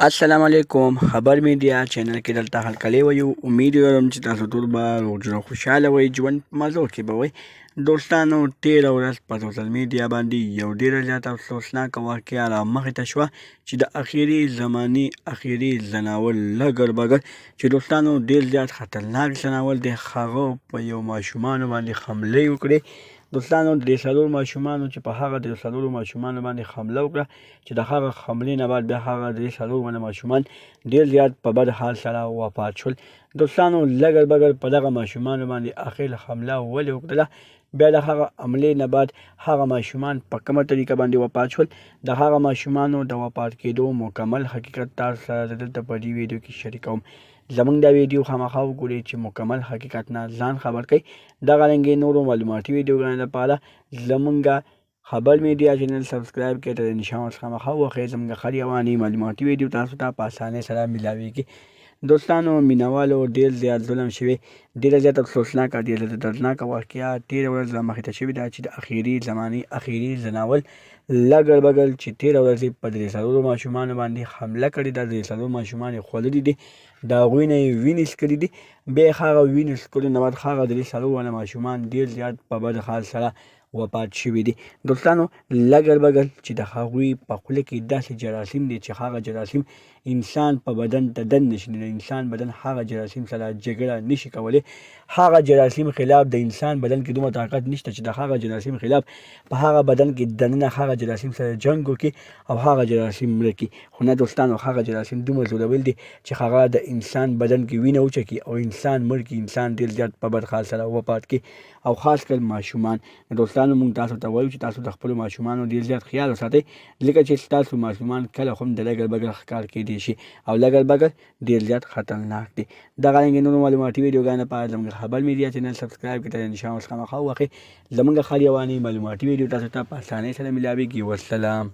السلام علیکم. خبر میډیا چینل کې دلته هرکلی وایو. امید لرم چې تاسو ټول به روغ جوړ او خوشحاله وئ، ژوند په مزو کې به وئ. دوستانو، تېره ورځ په سوشل میډیا باندې یو ډېره زیاته افسوسناکه واقعه رامخې ته شوه چې د اخري زمانې اخري ځناور لګر بګر چې دوستانو ډېر زیات خطرناک ځناور دی، هغه په یو ماشومانو باندې حملې وکړې. دوستانو، د دې څلورو ماشومانو چې په هغه د څلورو ماشومانو باندې حمله وکړه چې د هغه حملې نه بعد بیا هغه د څلورو ماشومان ډېر زیات په بد حال سره وفات شول. دوستانو، لګر بګر په دغه ماشومانو باندې اخر حمله ولې وکړله، بیا د هغه حملې نه بعد هغه ماشومان په کومه طریقه باندې وفات شول، د هغه ماشومانو د وفات کېدو مکمل حقیقت تاسو سره دلته په دې ویډیو کې شریکوم. زمونږ دا ویډیو خامخا وګورئ چې مکمل حقیقت نه ځان خبر کړئ. دغه رنګې نورو معلوماتي ویډیوګانو لپاره زمونږ خبر میډیا چینل سبسکرایب کړئ، تر نشان ورڅخه خامخا وښیئ. زموږ هر یوانې معلوماتي ویډیو تاسو ته په اسانۍ سره میلاویږي. دوستانو، مینوالو ډېر زیات ظلم شوی، ډېره زیات افسوسناکه، ډېره دردناکه واقعه تېره ورځ رامخې ته شوې ده چې د اخري زمانې اخري ځناور لګر بګر چې تېره ورځ یې په درې څلورو ماشومانو باندې حمله کړې ده. درې څلور ماشومان یې خوړلي دي، د هغوی نه یې وینې څکلي دي. بیا یې هغه وینې څکلو نه بعد هغه درې څلور ماشومان ډېر زیات په بد حال سره وفات شوي دي. دوستانو، لګر بګر چې د هغوی په خوله کې داسې جراثیم دي چې هغه جراثیم انسان په بدن ته دن نشي، د انسان بدن هغه جراثیم سره جګړه نشي کولی. هغه جراثیم خلاف د انسان بدن کې دومره طاقت نشته چې د هغه جراثیم خلاف په هغه بدن کې دننه هغه جراثیم سره جنګ وکړي او هغه جراثیم مړه کړي. خو نه دوستانو، هغه جراثیم دومره زورور دي چې هغه د انسان بدن کې وینه وچکي او انسان مړ کړي، انسان ډېر زیات په بد حال سره وفات کړي، او خاص کر ماشومان. دوستانو، موږ تاسو ته وایو چې تاسو د خپلو ماشومانو ډېر زیات خیال وساتئ، ځکه چې ستاسو ماشومان کله هم د لګر بګر ښکار کېدی شي او لګر بګر ډېر زیات خطرناک دی. دغه رنګې نورو معلوماتي ویډیوګانو لپاره زموږ خبر میډیا چینل سبسکرایب کړئ، تر نشان ورڅخه خامخا ووهئ. زموږ هر یوانې معلوماتي ویډیو تاسو ته په اسانۍ سره میلاویږي. والسلام.